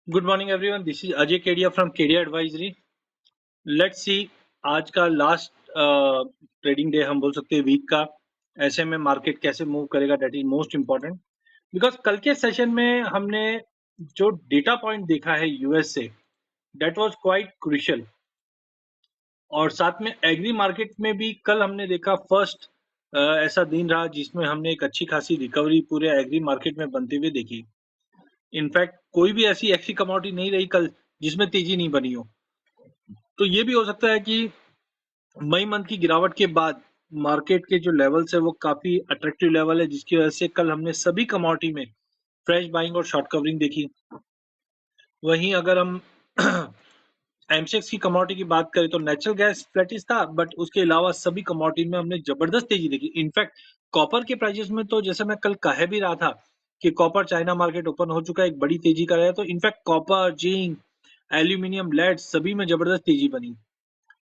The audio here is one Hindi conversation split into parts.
Good morning everyone, this is Ajay Kedia from Kedia advisory. Let's see, आज का लास्ट ट्रेडिंग डे हम बोल सकते हैं वीक का। ऐसे में मार्केट कैसे मूव करेगा, that is most important. Because कल के सेशन में हमने जो डेटा पॉइंट देखा है यूएस से, दैट वाज क्वाइट क्रूशियल। और साथ में एग्री मार्केट में भी कल हमने देखा फर्स्ट ऐसा दिन रहा जिसमें हमने एक अच्छी खासी रिकवरी पूरे एग्री मार्केट में बनते हुए देखी। इनफैक्ट कोई भी ऐसी कमोडिटी नहीं रही कल जिसमें तेजी नहीं बनी हो। तो ये भी हो सकता है कि मई मंथ की गिरावट के बाद मार्केट के जो लेवल्स है वो काफी अट्रैक्टिव लेवल है, जिसकी वजह से कल हमने सभी कमोडिटी में फ्रेश बाइंग और शॉर्ट कवरिंग देखी। वहीं अगर हम एमसेक्स की कमोडिटी की बात करें तो नेचुरल गैस फ्लैटिश था, बट उसके अलावा सभी कमोडिटी में हमने जबरदस्त तेजी देखी। इनफैक्ट कॉपर के प्राइसेस में तो जैसे मैं कल कह भी रहा था कि कॉपर चाइना मार्केट ओपन हो चुका है, एक बड़ी तेजी कर रहा है। तो in fact copper, zinc, aluminium, lead सभी में जबरदस्त तेजी बनी।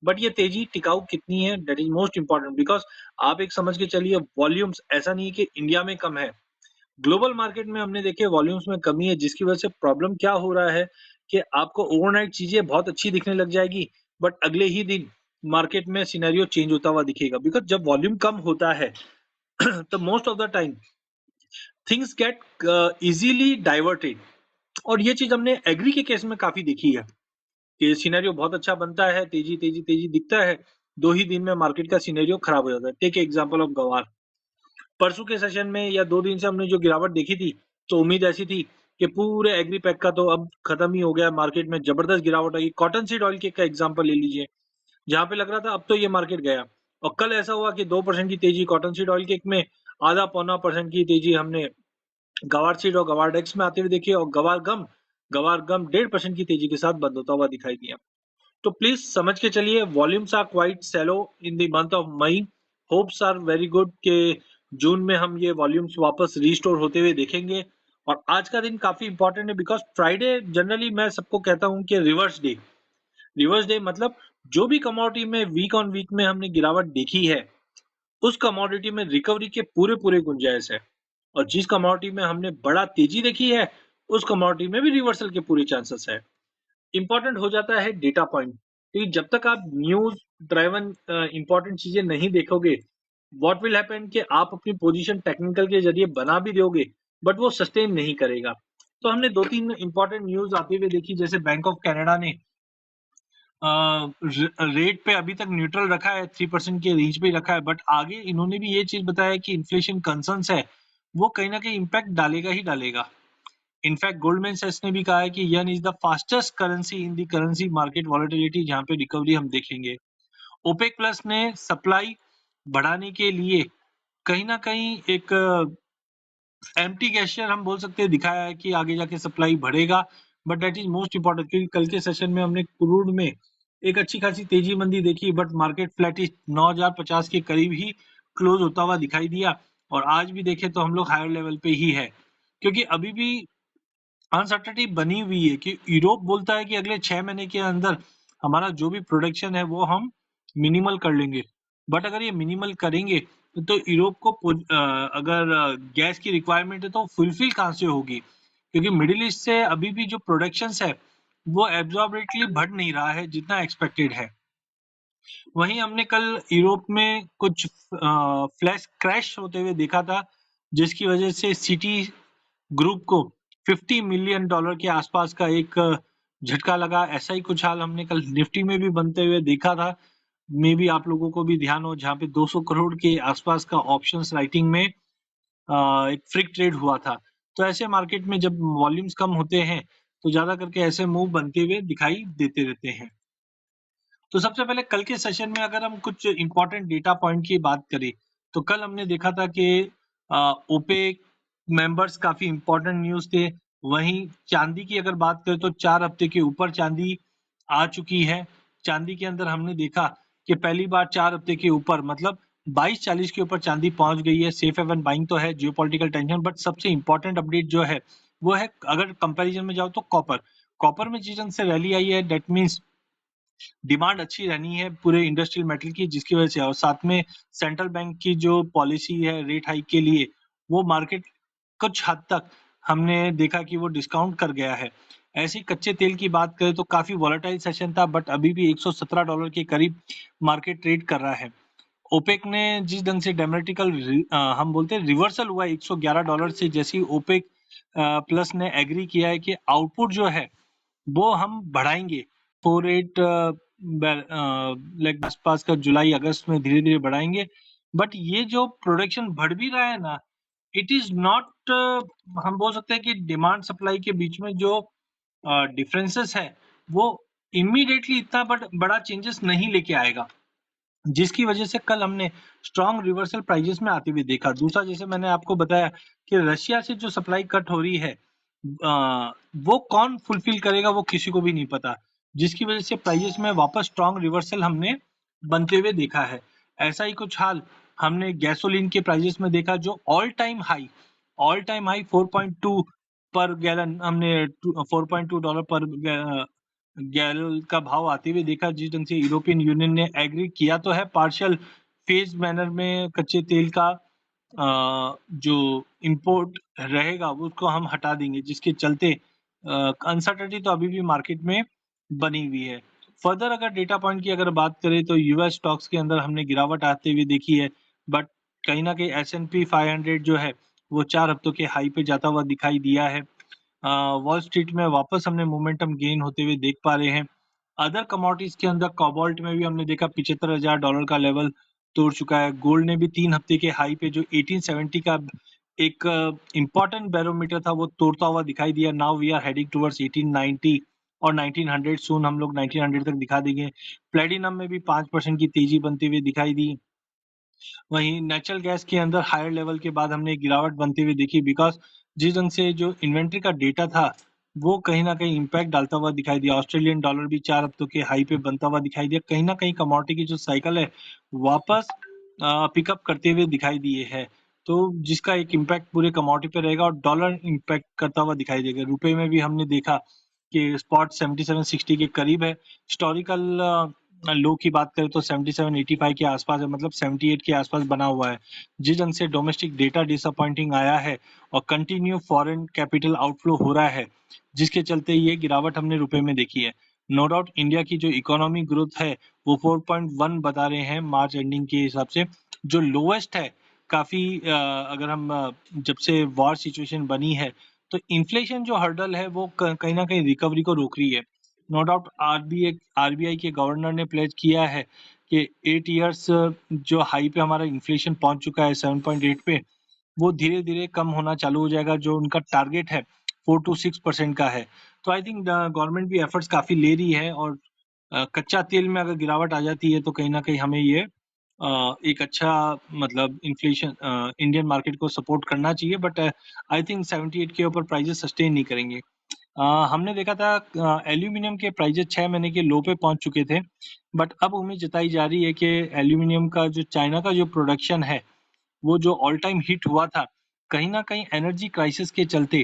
बट ये तेजी टिकाऊ कितनी है, that is most important. Because आप एक समझ के चलिए, वॉल्यूम्स ऐसा नहीं है कि इंडिया में कम है, ग्लोबल मार्केट में हमने देखे वॉल्यूम्स में कमी है, जिसकी वजह से प्रॉब्लम क्या हो रहा है कि आपको ओवरनाइट चीजें बहुत अच्छी दिखने लग जाएगी, बट अगले ही दिन मार्केट में सिनेरियो चेंज होता हुआ दिखेगा। बिकॉज जब वॉल्यूम कम होता है तो most of the time things get easily diverted. और ये चीज हमने एग्री के केस में काफी देखी है कि सिनेरियो बहुत अच्छा बनता है, तेजी तेजी तेजी दिखता है, 2 ही दिन में मार्केट का सिनेरियो खराब हो जाता है। टेक एग्जांपल ऑफ गवार। परसों के सेशन में या 2 दिन से हमने जो गिरावट देखी थी, तो उम्मीद ऐसी थी कि पूरे एग्री पैक का तो अब खत्म ही हो गया, मार्केट में जबरदस्त गिरावट आई। कॉटन सीड ऑयल केक का एग्जांपल ले लीजिए, जहां पे लग रहा था अब तो ये मार्केट गया, और कल ऐसा हुआ कि 2% की तेजी कॉटन सीड ऑयल केक में, आधा पौना परसेंट की तेजी हमने गवार सीड और गवार डेक्स में आते हुए देखी, और गवार गम 1.5% की तेजी के साथ बंद होता हुआ दिखाई दिया। तो प्लीज समझ के चलिए, volumes are quite shallow in the month of May. Hopes are very good कि जून में हम ये वॉल्यूम्स वापस रीस्टोर होते हुए देखेंगे। और आज का दिन काफी इंपॉर्टेंट है, बिकॉज फ्राइडे जनरली मैं सबको कहता हूं कि रिवर्स डे मतलब जो भी कमोडिटी में वीक ऑन वीक में हमने गिरावट देखी है, उस कमोडिटी में रिकवरी के पूरे पूरे गुंजाइश है। और जिस कमोडिटी में हमने बड़ा तेजी देखी है, उस कमोडिटी में भी रिवर्सल के पूरे चांसेस है। इंपॉर्टेंट हो जाता है डेटा पॉइंट, क्योंकि जब तक आप न्यूज ड्राइवन इंपॉर्टेंट चीजें नहीं देखोगे, व्हाट विल हैपन कि आप अपनी पोजीशन टेक्निकल के जरिए बना भी दोगे, बट वो सस्टेन नहीं करेगा। तो हमने 2-3 इंपॉर्टेंट न्यूज आते हुए देखी, जैसे बैंक ऑफ कनाडा ने रेट पे अभी तक न्यूट्रल रखा है, 3% के रेंज पे ही रखा है, बट आगे इन्होंने भी ये चीज बताया कि इन्फ्लेशन कंसर्न्स है, वो कहीं ना कहीं इम्पैक्ट डालेगा ही डालेगा। इनफैक्ट गोल्डमैन सैक्स ने भी कहा है कि yuan is the fastest currency in the currency market volatility, जहां पे रिकवरी हम देखेंगे। ओपेक प्लस ने सप्लाई बढ़ाने के लिए कहीं ना कहीं एक एम्प्टी गेस्चर हम बोल सकते हैं दिखाया है कि आगे जाके सप्लाई बढ़ेगा। But that is most important, क्योंकि कल के सेशन में हमने क्रूड में एक अच्छी खासी तेजी मंदी देखी, बट मार्केट फ्लैटिश 9050 के करीब ही क्लोज होता हुआ दिखाई दिया। और आज भी देखें तो हम लोग हायर लेवल पे ही है, क्योंकि अभी भी अनसर्टेनिटी बनी हुई है कि यूरोप बोलता है कि अगले 6 महीने के अंदर हमारा जो भी प्रोडक्शन है वो हम मिनिमल कर लेंगे। बट अगर ये मिनिमल करेंगे तो यूरोप को अगर गैस की रिक्वायरमेंट है तो फुलफिल कहाँ से होगी, क्योंकि मिडिल ईस्ट से अभी भी जो प्रोडक्शन है वो एब्जॉर्बेटली बढ़ नहीं रहा है जितना एक्सपेक्टेड है। वहीं हमने कल यूरोप में कुछ फ्लैश क्रैश होते हुए देखा था, जिसकी वजह से सिटी ग्रुप को $50 मिलियन के आसपास का एक झटका लगा। ऐसा ही कुछ हाल हमने कल निफ्टी में भी बनते हुए देखा था। मे बी आप लोगों को भी ध्यान हो, जहां पे 200 करोड़ के आसपास का ऑप्शंस राइटिंग में एक फ्रिक ट्रेड हुआ था। तो ऐसे मार्केट में जब वॉल्यूम्स कम होते हैं तो ज्यादा करके ऐसे मूव बनते हुए दिखाई देते रहते हैं। तो सबसे पहले कल के सेशन में अगर हम कुछ इंपॉर्टेंट डेटा पॉइंट की बात करें, तो कल हमने देखा था कि ओपेक मेंबर्स काफी इंपॉर्टेंट न्यूज थे। वहीं चांदी की अगर बात करें तो 4 हफ्ते के ऊपर चांदी आ चुकी है। चांदी के अंदर हमने देखा कि पहली बार 4 हफ्ते के ऊपर मतलब 2240 के ऊपर चांदी पहुंच गई है। सेफ हेवन बाइंग तो है, जियोपॉलिटिकल टेंशन, बट सबसे इंपॉर्टेंट अपडेट जो है वो है, अगर कंपैरिजन में जाओ तो कॉपर कॉपर में जिस रंग से रैली आई है, दैट मीन्स डिमांड अच्छी रहनी है पूरे इंडस्ट्रियल मेटल की, जिसकी वजह से और साथ में सेंट्रल बैंक की जो पॉलिसी है रेट हाइक के लिए, वो मार्केट कुछ हद तक हमने देखा कि वो डिस्काउंट कर गया है। ऐसे ही कच्चे तेल की बात करें तो काफी वॉलेटाइल सेशन था, बट अभी भी $117 के करीब मार्केट ट्रेड कर रहा है। ओपेक ने जिस ढंग से ड्रामेटिकल हम बोलते हैं रिवर्सल हुआ $111 से, जैसे ही ओपेक प्लस ने एग्री किया है कि आउटपुट जो है वो हम बढ़ाएंगे 48 लाइक आसपास का जुलाई अगस्त में धीरे धीरे बढ़ाएंगे। बट ये जो प्रोडक्शन बढ़ भी रहा है ना, इट इज नॉट, हम बोल सकते हैं कि डिमांड सप्लाई के बीच में जो डिफरेंसेस है वो इमीडिएटली इतना बड़ा चेंजेस नहीं लेके आएगा, जिसकी वजह से कल हमने स्ट्रॉन्ग रिवर्सल प्राइजेस में आते हुए देखा। दूसरा, जैसे मैंने आपको बताया कि रशिया से जो सप्लाई कट हो रही है, वो कौन फुलफिल करेगा वो किसी को भी नहीं पता, जिसकी वजह से प्राइजेस में वापस स्ट्रॉन्ग रिवर्सल हमने बनते हुए देखा है। ऐसा ही कुछ हाल हमने गैसोलीन के प्राइजेस में देखा, जो ऑल टाइम हाई 4.2 पर गैलन, हमने $4.2 पर गैलन का भाव आते हुए देखा। जिस ढंग से यूरोपियन यूनियन ने एग्री किया तो है पार्शियल फेज मैनर में कच्चे तेल का जो इंपोर्ट रहेगा वो उसको हम हटा देंगे, जिसके चलते अनसर्टेनिटी तो अभी भी मार्केट में बनी हुई है। फर्दर अगर डेटा पॉइंट की अगर बात करें तो यूएस स्टॉक्स के अंदर हमने गिरावट आते हुए देखी है, बट कहीं ना कहीं S&P 500 जो है वो 4 हफ्तों के हाई पे जाता हुआ दिखाई दिया है। वॉल स्ट्रीट में वापस हमने मोमेंटम गेन होते हुए देख पा रहे हैं। अदर कमोडिटीज के अंदर कोबाल्ट में भी हमने देखा $75,000 का लेवल तोड़ चुका है। गोल्ड ने भी 3 हफ्ते के हाई पे जो 1870 का एक इम्पोर्टेंट बैरोमीटर था वो तोड़ता हुआ दिखाई दिया। Now we are heading towards 1890 और 1900, सून हम लोग 1900 तक दिखा देंगे। प्लेटिनम में भी 5% की तेजी बनते हुए दिखाई दी। वहीं नेचुरल गैस के अंदर हायर लेवल के बाद हमने गिरावट बनती हुई देखी, बिकॉज जिस ढंग से जो इन्वेंट्री का डेटा था वो कहीं ना कहीं इम्पैक्ट डालता हुआ दिखाई दिया। ऑस्ट्रेलियन डॉलर भी 4 हफ्तों के हाई पे बनता हुआ दिखाई दिया। कहीं ना कहीं कमोडिटी की जो साइकिल है वापस पिकअप करते हुए दिखाई दिए है, तो जिसका एक इम्पैक्ट पूरे कमोडिटी पे रहेगा और डॉलर इम्पैक्ट करता हुआ दिखाई देगा। रुपए में भी हमने देखा कि स्पॉट 7760 के करीब है। हिस्टोरिकल लो की बात करें तो 7785 के आसपास है, मतलब 78 के आसपास बना हुआ है। जिस ढंग से डोमेस्टिक डेटा डिसअपॉइंटिंग आया है और कंटिन्यू फॉरेन कैपिटल आउटफ्लो हो रहा है, जिसके चलते ये गिरावट हमने रुपए में देखी है। नो डाउट इंडिया की जो इकोनॉमिक ग्रोथ है वो 4.1 बता रहे हैं मार्च एंडिंग के हिसाब से, जो लोवेस्ट है काफी। अगर हम जब से वॉर सिचुएशन बनी है तो इन्फ्लेशन जो हर्डल है वो कहीं ना कहीं रिकवरी को रोक रही है। नो डाउट आरबीआई के गवर्नर ने प्लेज किया है कि 8 इयर्स जो हाई पे हमारा इन्फ्लेशन पहुंच चुका है 7.8 पे, वो धीरे धीरे कम होना चालू हो जाएगा। जो उनका टारगेट है 4 to 6% का है। तो आई थिंक गवर्नमेंट भी एफर्ट्स काफी ले रही है, और कच्चा तेल में अगर गिरावट आ जाती है तो कहीं ना कहीं हमें ये एक अच्छा, मतलब इन्फ्लेशन इंडियन मार्केट को सपोर्ट करना चाहिए। बट आई थिंक 78 के ऊपर प्राइजेस सस्टेन नहीं करेंगे। हमने देखा था एल्यूमिनियम के प्राइजेस 6 महीने के लो पे पहुंच चुके थे, बट अब उम्मीद जताई जा रही है कि एल्यूमिनियम का जो चाइना का जो प्रोडक्शन है वो जो ऑल टाइम हिट हुआ था, कहीं ना कहीं एनर्जी क्राइसिस के चलते,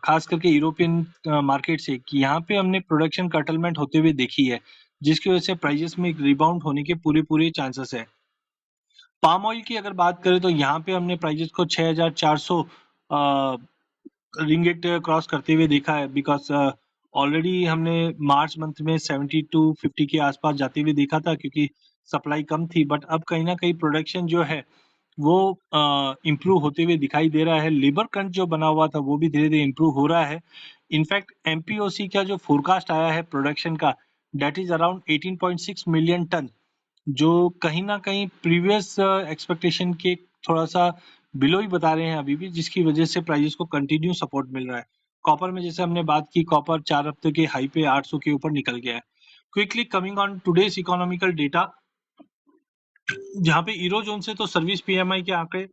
खास करके यूरोपियन मार्केट से, कि यहाँ पे हमने प्रोडक्शन कर्टलमेंट होते हुए देखी है, जिसकी वजह से प्राइजेस में एक रिबाउंड होने के पूरे पूरे चांसेस है। पाम ऑयल की अगर बात करें तो यहाँ पे हमने प्राइजेस को 6400 रिंगेट क्रॉस करते हुए देखा है, बिकॉज ऑलरेडी हमने मार्च मंथ में 70 to 50 के आसपास जाते हुए देखा था, क्योंकि सप्लाई कम थी। बट अब कहीं ना कहीं प्रोडक्शन जो है वो इम्प्रूव होते हुए दिखाई दे रहा है। लेबर क्रंच जो बना हुआ था वो भी धीरे धीरे इम्प्रूव हो रहा है। इनफैक्ट एमपीओसी का जो फोरकास्ट आया है प्रोडक्शन का, that is around 18.6 million ton, जो कहीं ना कहीं प्रीवियस एक्सपेक्टेशन के थोड़ा सा बिलो ही बता रहे हैं अभी भी, जिसकी वजह से प्राइजेस को कंटिन्यू सपोर्ट मिल रहा है। कॉपर में जैसे हमने बात की, कॉपर 4 हफ्ते के हाई पे 800 के ऊपर निकल गया है। Quickly coming on today's economical data, जहाँ पे यूरो जोन से तो सर्विस पीएमआई के आंकड़े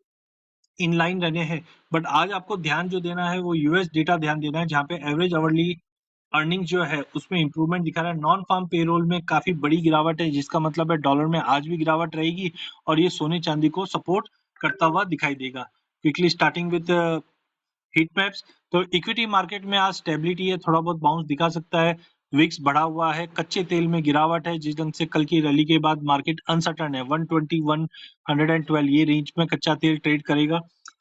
इन लाइन रहने हैं, बट आज आपको ध्यान जो देना है वो यूएस डेटा ध्यान देना है, जहाँ पे एवरेज आवरली अर्निंग जो है उसमें इंप्रूवमेंट दिखा रहा है। नॉन फार्म पेरोल में काफी बड़ी गिरावट है, जिसका मतलब है डॉलर में आज भी गिरावट रहेगी और ये सोने चांदी को सपोर्ट करता हुआ दिखाई देगा। Quickly starting with heat maps, तो इक्विटी मार्केट में आज स्टेबिलिटी है, थोड़ा बहुत बाउंस दिखा सकता है। विक्स बढ़ा हुआ है, कच्चे तेल में गिरावट है, जिस ढंग से कल की रैली के बाद मार्केट अनसर्टन है। 120 112 ये रेंज में कच्चा तेल ट्रेड करेगा।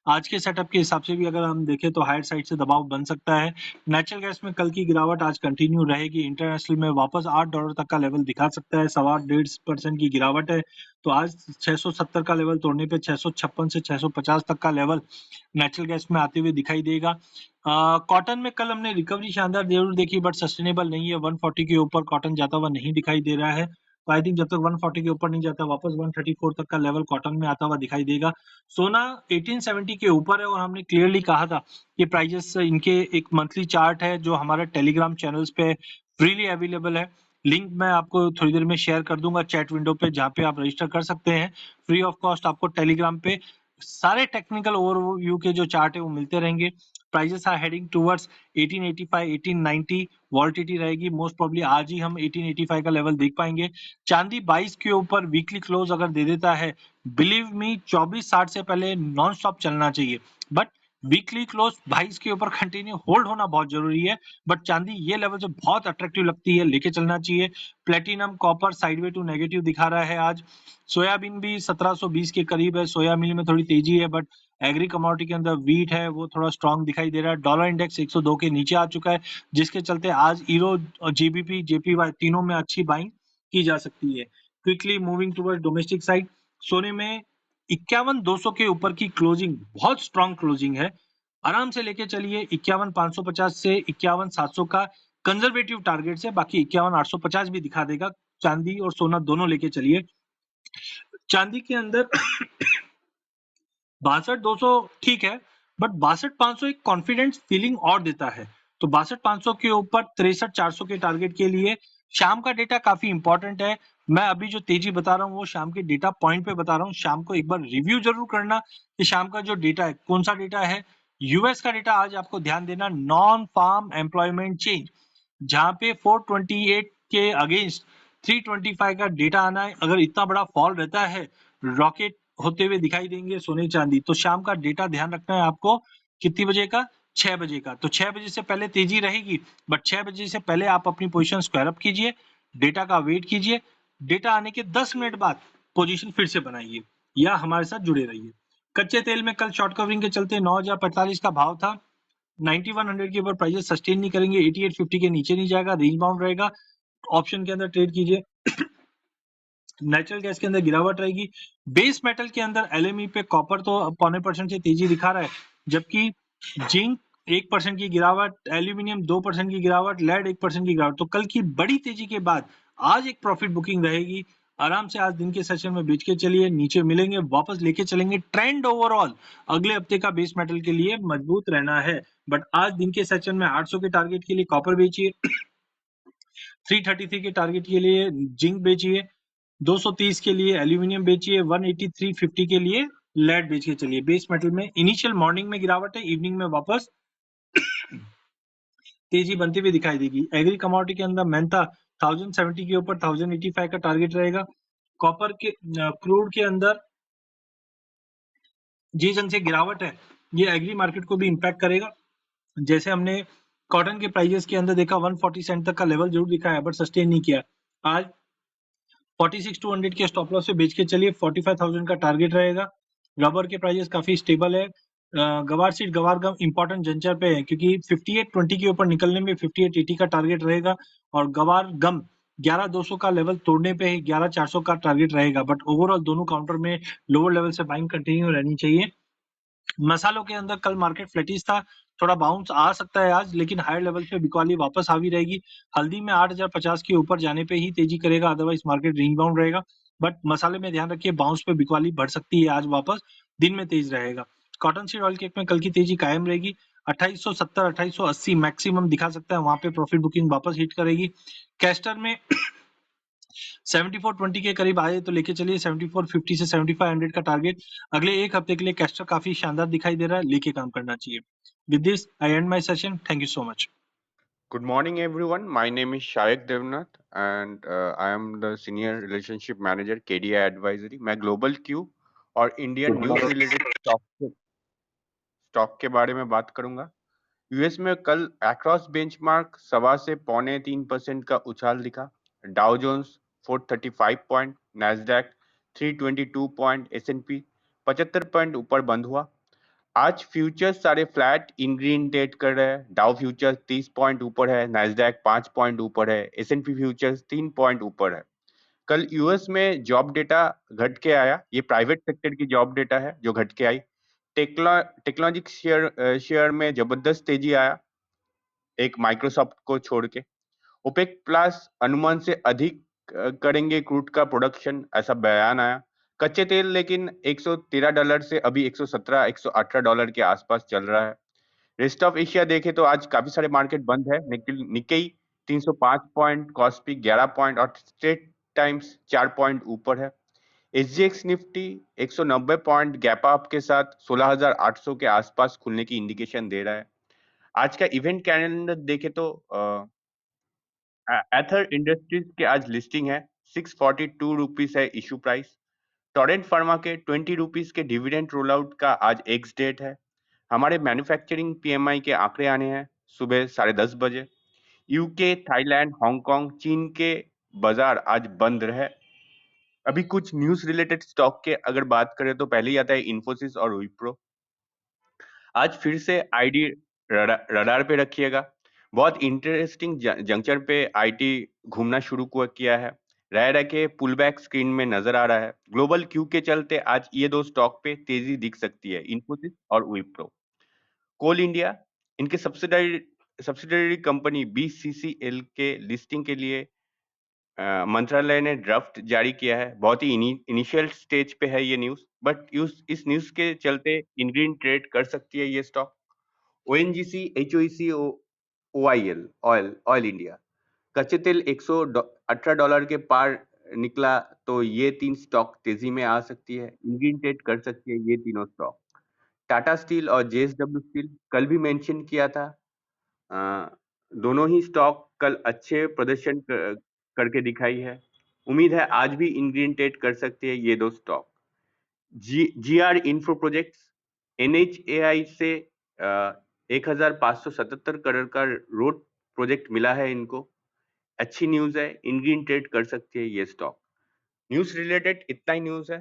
आज के सेटअप के हिसाब से भी अगर हम देखें तो हायर साइड से दबाव बन सकता है। नेचुरल गैस में कल की गिरावट आज कंटिन्यू रहेगी। इंटरनेशनल में वापस $8 तक का लेवल दिखा सकता है। 1.25% की गिरावट है, तो आज 670 का लेवल तोड़ने पे 656 से 650 तक का लेवल नेचुरल गैस में आते हुए दिखाई देगा। कॉटन में कल हमने रिकवरी शानदार जरूर देखी, बट सस्टेनेबल नहीं है। 140 के ऊपर कॉटन जाता हुआ नहीं दिखाई दे रहा है, तो आई थिंक जब तक 140 के ऊपर नहीं जाता, वापस 134 तक का लेवल कॉटन में आता हुआ दिखाई देगा। सोना 1870 के ऊपर है, और हमने क्लियरली कहा था कि प्राइजेस इनके एक मंथली चार्ट है जो हमारे टेलीग्राम चैनल्स पे फ्रीली अवेलेबल है। लिंक मैं आपको थोड़ी देर में शेयर कर दूंगा चैट विंडो पे, जहाँ पे आप रजिस्टर कर सकते हैं फ्री ऑफ कॉस्ट। आपको टेलीग्राम पे सारे टेक्निकल ओवरव्यू के जो चार्ट है वो मिलते रहेंगे। Prices are heading towards 1885 1890 volatility रहेगी। मोस्ट प्रोबब्ली आज ही हम 1885 का लेवल देख पाएंगे। चांदी 22 के ऊपर वीकली क्लोज अगर दे देता है, बिलीव मी 2460 से पहले नॉन स्टॉप चलना चाहिए, बट वीकली क्लोज 22 के ऊपर कंटिन्यू होल्ड होना बहुत जरूरी है। बट चांदी ये लेवल जो बहुत अट्रैक्टिव लगती है, लेके चलना चाहिए। Platinum copper sideway to negative दिखा रहा है आज। सोयाबीन भी 1720 के करीब है। सोया मिल में थोड़ी तेजी है, बट एग्री कमोडिटी के अंदर व्हीट है वो थोड़ा स्ट्रांग दिखाई दे रहा है। डॉलर इंडेक्स 102 के नीचे आ चुका है, जिसके चलते आज ईरो और जीबीपी जेपीवाई तीनों में अच्छी बाइंग की जा सकती है। Quickly moving toward domestic side, सोने में 51,200 के ऊपर की क्लोजिंग बहुत स्ट्रांग क्लोजिंग है। आराम से लेके चलिए। 51,550 से 51,700 का कंजर्वेटिव टारगेट है, बाकी 51,850 भी दिखा देगा। चांदी और सोना दोनों लेके चलिए। चांदी के अंदर 62,200 ठीक है, बट 62,500 एक कॉन्फिडेंस फीलिंग और देता है। तो 62,500 के ऊपर 63,400 के टारगेट के लिए शाम का डेटा काफी इंपॉर्टेंट है। मैं अभी जो तेजी बता रहा हूँ वो शाम के डेटा पॉइंट पे बता रहा हूँ। शाम को एक बार रिव्यू जरूर करना कि शाम का जो डेटा है कौन सा डेटा है। यूएस का डेटा आज आपको ध्यान देना, नॉन फार्म एम्प्लॉयमेंट चेंज, जहां पे 428 के अगेंस्ट 325 का डेटा आना है। अगर इतना बड़ा फॉल रहता है, रॉकेट होते हुए दिखाई देंगे सोने चांदी। तो शाम का डेटा ध्यान रखना है आपको। कितनी बजे का? 6 बजे का। तो 6 बजे से पहले तेजी रहेगी, बट 6 बजे से पहले आप अपनी पोजीशन स्क्वायर अप कीजिए, डेटा का वेट कीजिए। डेटा आने के 10 मिनट बाद पोजीशन फिर से बनाइए, या हमारे साथ जुड़े रहिए। कच्चे तेल में कल शॉर्ट कवरिंग के चलते 9,045 का भाव था। 9100 के ऊपर प्राइसेस सस्टेन नहीं करेंगे। 8850 के नीचे नहीं जाएगा, रेंज बाउंड रहेगा। ऑप्शन के अंदर ट्रेड कीजिए। नेचुरल गैस के अंदर गिरावट रहेगी। बेस मेटल के अंदर एलएमई पे कॉपर तो 0.25% से तेजी दिखा रहा है, जबकि जिंक 1% की गिरावट, एल्यूमिनियम 2% की गिरावट, लेड 1% की गिरावट। तो कल की बड़ी तेजी के बाद आज एक प्रॉफिट बुकिंग रहेगी। आराम से आज दिन के सेशन में बेच के चलिए, नीचे मिलेंगे वापस लेके चलेंगे। ट्रेंड ओवरऑल अगले हफ्ते का बेस मेटल के लिए मजबूत रहना है, बट आज दिन के सेशन में 800 के टारगेट के लिए कॉपर बेचिए, 333 के टारगेट के लिए जिंक बेचिए, 230 के लिए एल्यूमिनियम बेचिए, 183.50 के लिए लेड बेच के चलिए। बेस मेटल में इनिशियल मॉर्निंग में गिरावट है, इवनिंग में वापस तेजी बनती हुई दिखाई देगी। एग्री कमोडिटी के अंदर मेहनता 1070 के ऊपर 1085 का टारगेट रहेगा। कॉपर के क्रूड के अंदर जिस ढंग से गिरावट है, ये एग्री मार्केट को भी इंपैक्ट करेगा। जैसे हमने कॉटन के प्राइजेस के अंदर देखा 140 सेंट तक का लेवल जरूर दिखा है, बट सस्टेन नहीं किया। आज 46,200 के स्टॉप लॉस से बेच के चलिए, 45,000 का टारगेट रहेगा। रबर के प्राइजेस काफी स्टेबल है। गवार सीट गवार गम इंपॉर्टेंट जंचर पे है, क्योंकि 5820 के ऊपर निकलने में 5880 का टारगेट रहेगा, और गवार गम 11,200 का लेवल तोड़ने पे 11,400 का टारगेट रहेगा। बट ओवरऑल दोनों काउंटर में लोअर लेवल से बाइंग कंटिन्यू रहनी चाहिए। मसालों के अंदर कल मार्केट फ्लैटिश था, थोड़ा बाउंस आ सकता है आज, लेकिन हायर लेवल पे बिकवाली वापस हावी रहेगी। हल्दी में 8,050 के ऊपर जाने पे ही तेजी करेगा, अदरवाइज मार्केट रेंज बाउंड रहेगा। बट मसाले में ध्यान रखिए, बाउंस पे बिकवाली बढ़ सकती है आज, वापस दिन में तेज रहेगा। कॉटन सीड ऑयल केक में कल की तेजी कायम रहेगी। 2870 2880 मैक्सिमम दिखा सकता है, वहां पे प्रॉफिट बुकिंग वापस हिट करेगी। कैस्टर में 7420 के करीब आए तो लेके चलिए, 7450 से 7500 का टारगेट अगले एक हफ्ते के लिए कैस्टर काफी शानदार दिखाई दे रहा है, लेके काम करना चाहिए। With this I and my session, thank you so much. Good morning, everyone. My name is Shayak Devnath, and I am the Senior Relationship Manager, KDI Advisory. मैं ग्लोबल क्यू और इंडियन न्यूज रिलेटेड स्टॉक के बारे में बात करूंगा। यूएस में कल अक्रॉस बेंचमार्क 1.25% का उछाल दिखा। Dow Jones 435 point, Nasdaq 322 point, S&P 75 point ऊपर बंद हुआ। आज फ्यूचर्स सारे फ्लैट इन ग्रीन ट्रेड कर रहे हैं। डाउ फ्यूचर्स 30 पॉइंट ऊपर है, नैस्डैक 5 पॉइंट ऊपर है, S&P फ्यूचर्स 3 पॉइंट ऊपर है। कल यूएस में जॉब डेटा घट के आया। ये प्राइवेट सेक्टर की जॉब डेटा है जो घट के आई। टेक्नोलॉजी शेयर में जबरदस्त तेजी आया, एक माइक्रोसॉफ्ट को छोड़ के। ओपेक प्लस अनुमान से अधिक करेंगे क्रूड का प्रोडक्शन, ऐसा बयान आया। कच्चे तेल लेकिन $113 से अभी 117 118 डॉलर के आसपास चल रहा है। रेस्ट ऑफ एशिया देखे तो आज काफी सारे मार्केट बंद है। निक्केई 305 पॉइंट, कॉस्पी 11 पॉइंट और स्ट्रेट टाइम्स 4 पॉइंट ऊपर है। SGX Nifty 190 point gap up के साथ 16,800 के आसपास खुलने की इंडिकेशन दे रहा है। आज का इवेंट कैलेंडर देखे तो एथर इंडस्ट्रीज के आज लिस्टिंग है, 642 रुपीज है इशू प्राइस। टोरेंट फार्मा के 20 रुपीज के डिविडेंड रोल आउट का आज एक्स डेट है। हमारे मैन्युफैक्चरिंग PMI के आंकड़े आने हैं सुबह 10:30 बजे। यूके, थाईलैंड, हांगकांग, चीन के बाजार आज बंद रहे। अभी कुछ न्यूज रिलेटेड स्टॉक के अगर बात करें तो पहले ही आता है इन्फोसिस और विप्रो। आज फिर से आईडी रडार पे रखिएगा। बहुत इंटरेस्टिंग जंक्शन पे आईटी घूमना शुरू किया है। रह रह के पुल बैक स्क्रीन में नजर आ रहा है। ग्लोबल क्यू के चलते आज ये दो स्टॉक पे तेजी दिख सकती है, इन्फोसिस और विप्रो। कोल इंडिया, इनके सब्सिडरी कंपनी BCCL के लिस्टिंग के लिए मंत्रालय ने ड्राफ्ट जारी किया है। बहुत ही इनिशियल स्टेज पे है ये न्यूज, बट इस न्यूज के चलते इनग्रीन ट्रेड कर सकती है ये stock. ONGC, HOEC, OIL, oil India, कच्चे तेल $118 के पार निकला तो ये तीन स्टॉक तेजी में आ सकती है, इनग्रीन ट्रेड कर सकती है ये तीनों स्टॉक। टाटा स्टील और JSW स्टील कल भी मेंशन किया था। दोनों ही स्टॉक कल अच्छे प्रदर्शन करके दिखाई है। उम्मीद है आज भी इनग्रीन ट्रेड कर सकते हैं ये दो स्टॉक। GR इंफ्रो प्रोजेक्ट्स, NHAI से 1577 करोड़ का रोड प्रोजेक्ट मिला है इनको। अच्छी न्यूज है, इनग्रीन ट्रेड कर सकती है ये स्टॉक। न्यूज रिलेटेड इतना ही न्यूज है।